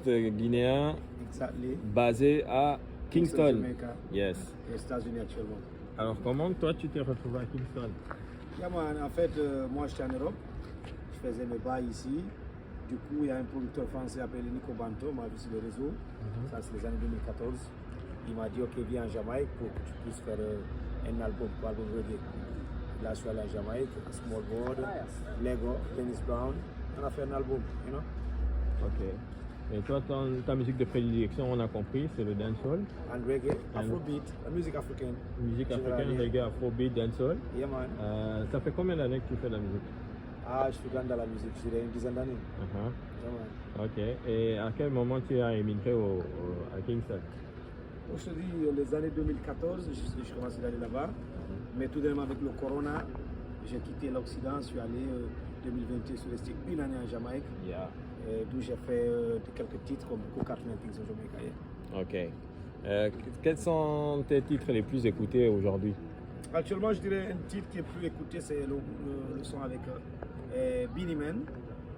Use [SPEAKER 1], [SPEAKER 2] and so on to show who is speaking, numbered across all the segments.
[SPEAKER 1] artiste guinéen
[SPEAKER 2] Exactly.
[SPEAKER 1] basé à Kingston.
[SPEAKER 2] Jamaica.
[SPEAKER 1] Yes.
[SPEAKER 2] Et aux États-Unis actuellement.
[SPEAKER 1] Alors comment toi tu t'es retrouvé à Kingston?
[SPEAKER 2] Yeah, man, en fait, moi j'étais en Europe, je faisais mes bails ici. Du coup, il y a un producteur français appelé Nico Banto, m'a vu sur le réseau, ça c'est les années 2014. Il m'a dit, ok, viens en Jamaïque pour que tu puisses faire un album reggae. Là, je suis allé en Jamaïque, Small Board, Lego, Dennis Brown, on a fait un album, you know.
[SPEAKER 1] Ok. Et toi, ta musique de prédilection, on a compris, c'est le dancehall.
[SPEAKER 2] And reggae, Afrobeat, la musique africaine.
[SPEAKER 1] Musique africaine, reggae, afrobeat, dancehall.
[SPEAKER 2] Yeah, man.
[SPEAKER 1] Ça fait combien d'années que tu fais de la musique?
[SPEAKER 2] Ah, je suis dans la musique, je dirais une dizaine d'années. Yeah, man.
[SPEAKER 1] Ok. Et à quel moment tu as émigré à Kingston?
[SPEAKER 2] Je te dis, les années 2014, je commençais d'aller là-bas. Mais tout de même avec le corona, j'ai quitté l'Occident, je suis allé 2020, je suis resté une année en Jamaïque.
[SPEAKER 1] Yeah.
[SPEAKER 2] D'où j'ai fait quelques titres comme beaucoup Cartoon Things au Jamaïque.
[SPEAKER 1] Ok. Quels sont tes titres les plus écoutés aujourd'hui?
[SPEAKER 2] Actuellement, je dirais un titre qui est plus écouté, c'est le son avec Beenie Man,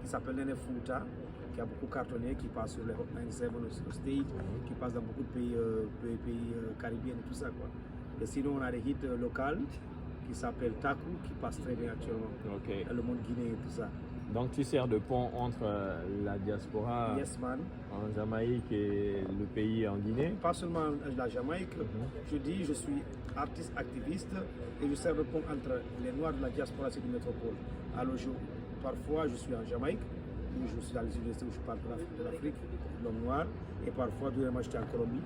[SPEAKER 2] qui s'appelle Nene Fouta, qui a beaucoup cartonné, qui passe sur les Hot 97 au State, qui passe dans beaucoup de pays caribéens et tout ça, quoi. Et sinon, on a des hits locaux qui s'appellent Taku, qui passe très bien actuellement dans le monde guinéen et tout ça.
[SPEAKER 1] Donc tu sers de pont entre la diaspora
[SPEAKER 2] Yes, man.
[SPEAKER 1] en Jamaïque et le pays en Guinée?
[SPEAKER 2] Pas seulement la Jamaïque, je dis je suis artiste activiste et je sers de pont entre les Noirs de la diaspora et de métropole. Alors parfois je suis en Jamaïque, où je suis dans les universités où je parle de l'Afrique, de l'homme noir, et parfois moi j'étais en Colombie,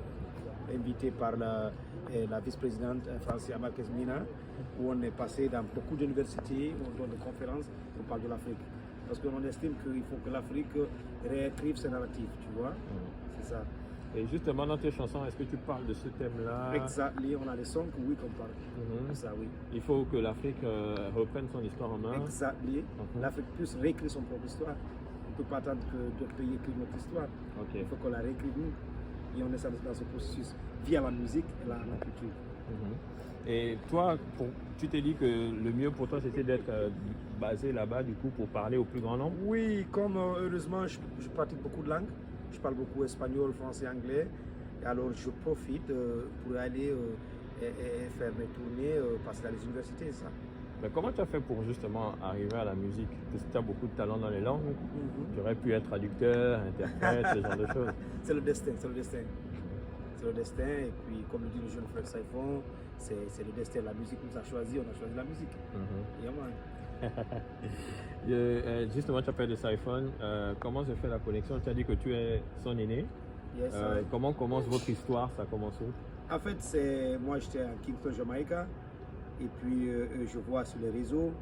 [SPEAKER 2] invité par la vice-présidente française Marquez Mina, où on est passé dans beaucoup d'universités, où on donne des conférences, on parle de l'Afrique. Parce qu'on estime qu'il faut que l'Afrique réécrive ses narratifs, tu vois. C'est ça.
[SPEAKER 1] Et justement, dans tes chansons, est-ce que tu parles de ce thème-là?
[SPEAKER 2] Exactement, on a des sons que oui, qu'on parle. Ça, oui.
[SPEAKER 1] Il faut que l'Afrique reprenne son histoire en main.
[SPEAKER 2] Exactement. L'Afrique puisse réécrire son propre histoire. On ne peut pas attendre que d'autres pays écrivent notre histoire. Il faut qu'on la réécrive nous. Et on est dans ce processus via la musique et la culture.
[SPEAKER 1] Et toi, tu t'es dit que le mieux pour toi, c'était d'être basé là-bas, du coup, pour parler au plus grand nombre?
[SPEAKER 2] Oui, comme heureusement, je pratique beaucoup de langues. Je parle beaucoup espagnol, français, anglais. Et alors, je profite pour aller faire mes tournées, passer dans les universités, ça.
[SPEAKER 1] Mais comment tu as fait pour justement arriver à la musique? Parce que tu as beaucoup de talent dans les langues. Tu aurais pu être traducteur, interprète, ce genre de choses.
[SPEAKER 2] C'est le destin, c'est le destin. C'est le destin, et puis comme le dit le jeune frère Saifon, c'est le destin. La musique nous a choisi, on a choisi la musique.
[SPEAKER 1] Justement, tu as parlé de Saifon. Comment se fait la connexion? Tu as dit que tu es son aîné.
[SPEAKER 2] Yes,
[SPEAKER 1] comment commence votre histoire? Ça commence où?
[SPEAKER 2] En fait, moi j'étais à Kingston, Jamaïque, et puis je vois sur les réseaux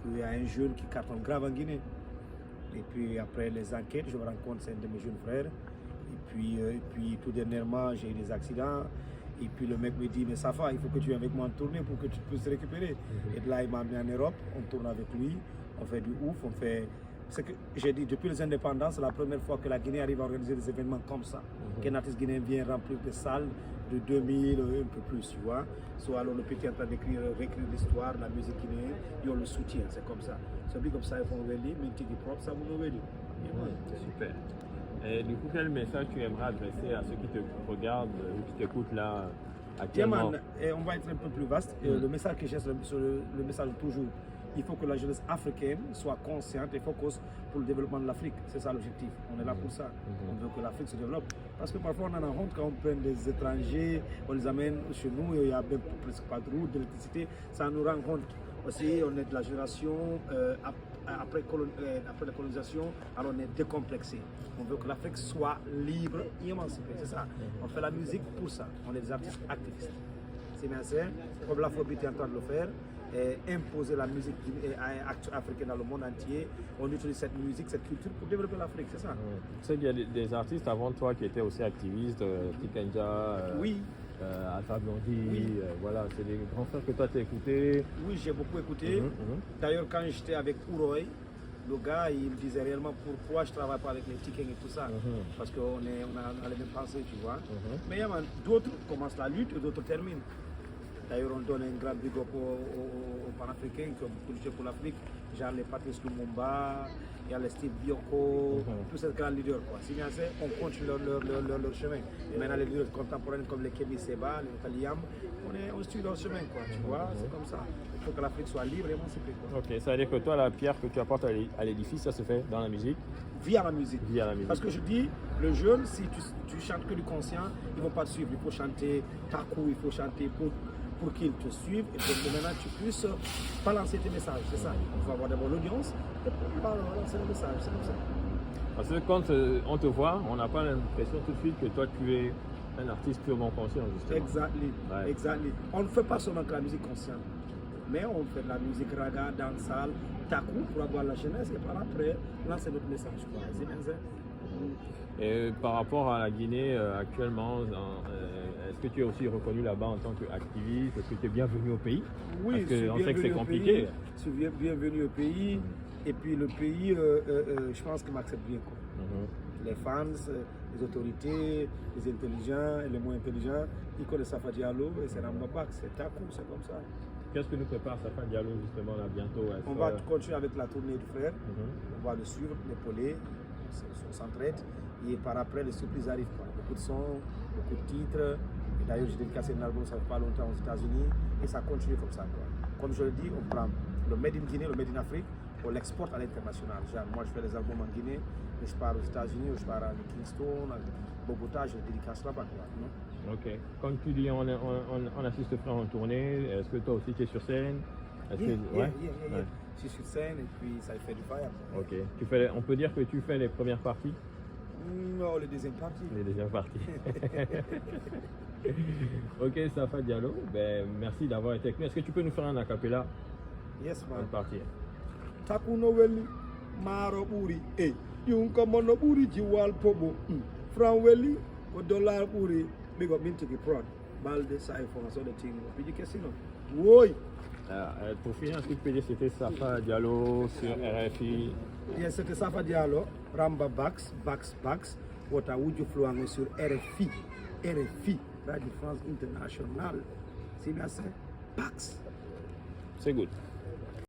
[SPEAKER 2] qu'il y a un jeune qui cartonne grave en Guinée. Et puis après les enquêtes, je me rends compte que c'est un de mes jeunes frères. Et puis tout dernièrement, j'ai eu des accidents. Et puis le mec me dit, mais Safa, il faut que tu viennes avec moi en tournée pour que tu puisses te récupérer. Et puis là, il m'a amené en Europe, on tourne avec lui, on fait du ouf, on fait... C'est que j'ai dit, depuis les indépendances, c'est la première fois que la Guinée arrive à organiser des événements comme ça. Qu'un artiste guinéen vient remplir des salles de 2000, un peu plus, tu vois. Alors le petit est en train réécrire l'histoire, la musique guinéenne, et on le soutient, c'est comme ça. C'est bien comme ça, il faut ouvrir, mais tu dis propre, ça vous ouvrir.
[SPEAKER 1] C'est super. Et du coup, quel message tu aimerais adresser à ceux qui te regardent ou qui t'écoutent là actuellement?
[SPEAKER 2] On va être un peu plus vaste. Le message que j'ai, c'est le message de toujours. Il faut que la jeunesse africaine soit consciente et focus pour le développement de l'Afrique. C'est ça l'objectif. On est là pour ça. On veut que l'Afrique se développe. Parce que parfois on en a honte quand on prend des étrangers, on les amène chez nous, il n'y a même presque pas de route, d'électricité. Ça nous rend compte. Aussi, on est de la génération après la colonisation, alors on est décomplexé. On veut que l'Afrique soit libre et émancipée. C'est ça. On fait la musique pour ça. On est des artistes activistes. C'est bien ça. Comme l'Afrobeat est en train de le faire. Imposer la musique africaine dans le monde entier. On utilise cette musique, cette culture pour développer l'Afrique, c'est ça.
[SPEAKER 1] Tu sais qu'il y a des artistes avant toi qui étaient aussi activistes, Tikenja, Alpha Blondy, voilà, c'est des grands frères que toi tu as écoutés.
[SPEAKER 2] Oui, j'ai beaucoup écouté. D'ailleurs, quand j'étais avec Ouroy, le gars, il me disait réellement pourquoi je ne travaille pas avec les Tikeng et tout ça. Parce qu'on a les mêmes pensées, tu vois. Mais d'autres commencent la lutte et d'autres terminent. D'ailleurs, on donne un grand big up aux panafricains qui ont beaucoup lutté pour l'Afrique, genre les Patrice Lumumba, il y a les Steve Bioko, tous ces grands leaders. Quoi. Si bien c'est, on continue leur chemin. Maintenant, les leaders contemporains comme les Kemi Seba, les Italiens, on suit leur chemin. Quoi, tu vois, c'est comme ça. Il faut que l'Afrique soit libre et émancipée.
[SPEAKER 1] Ok, ça veut dire que toi, la pierre que tu apportes à l'édifice, ça se fait dans la musique?
[SPEAKER 2] Via la musique.
[SPEAKER 1] Via la musique.
[SPEAKER 2] Parce que je dis, le jeune, si tu chantes que du conscient, ils ne vont pas te suivre. Il faut chanter takou, il faut chanter pour qu'ils te suivent et que maintenant tu puisses balancer tes messages. C'est ça. Il faut avoir d'abord l'audience et pour balancer le message. C'est comme ça.
[SPEAKER 1] Parce que quand on te voit, on n'a pas l'impression tout de suite que toi tu es un artiste purement conscient, justement.
[SPEAKER 2] Exactly. On ne fait pas seulement que la musique consciente, mais on fait de la musique raga, dancehall, takou pour avoir la jeunesse et par après lancer notre message. C'est bien ça.
[SPEAKER 1] Et par rapport à la Guinée actuellement, est-ce que tu es aussi reconnu là-bas en tant qu'activiste? Est-ce que tu es bienvenu au pays?
[SPEAKER 2] Oui,
[SPEAKER 1] parce qu'on sait que c'est compliqué.
[SPEAKER 2] Je suis bienvenu au pays et puis le pays, je pense qu'il m'accepte bien. Quoi. Les fans, les autorités, les intelligents et les moins intelligents, ils connaissent Safa Diallo et c'est Ramba, c'est takou, c'est comme ça.
[SPEAKER 1] Qu'est-ce que nous prépare Safa Diallo justement là bientôt?
[SPEAKER 2] On va continuer avec la tournée du frère, on va le suivre, l'épauler, on s'entraide et par après les surprises arrivent. Quoi. Beaucoup de sons, beaucoup de titres. Et d'ailleurs j'ai dédicacé un album ça fait pas longtemps aux États-Unis et ça continue comme ça. Quoi. Comme je le dis, on prend le Made in Guinée, le Made in Afrique, on l'exporte à l'international. Moi je fais des albums en Guinée, mais je pars aux États-Unis, je pars à Kingston, à Bogota, je dédicace là-bas.
[SPEAKER 1] Ok. Quand tu dis on assiste frère en tournée, est-ce que toi aussi tu es sur scène?
[SPEAKER 2] Yeah. Je suis sur scène et puis ça fait du fire.
[SPEAKER 1] Ok. On peut dire que tu fais les premières parties?
[SPEAKER 2] Non, les deuxièmes parties.
[SPEAKER 1] Les deuxièmes parties. Ok, Safa Diallo, merci d'avoir été avec nous. Est-ce que tu peux nous faire un acapella?
[SPEAKER 2] Yes, man.
[SPEAKER 1] Une partie.
[SPEAKER 2] Takuno weli, maro buri, yunko mono buri jiwal pobo, Fran weli, o dollar buri, big up into the prod, balde sa information de ting, puis du casino. Oui.
[SPEAKER 1] Pour finir, est-ce que tu peux dire c'était Safa Diallo sur RFI?
[SPEAKER 2] Yes, c'était Safa Diallo, Ramba Bax, Wota Wuju Flouango sur RFI, Radio France Internationale. C'est bien ça, Bax.
[SPEAKER 1] C'est good.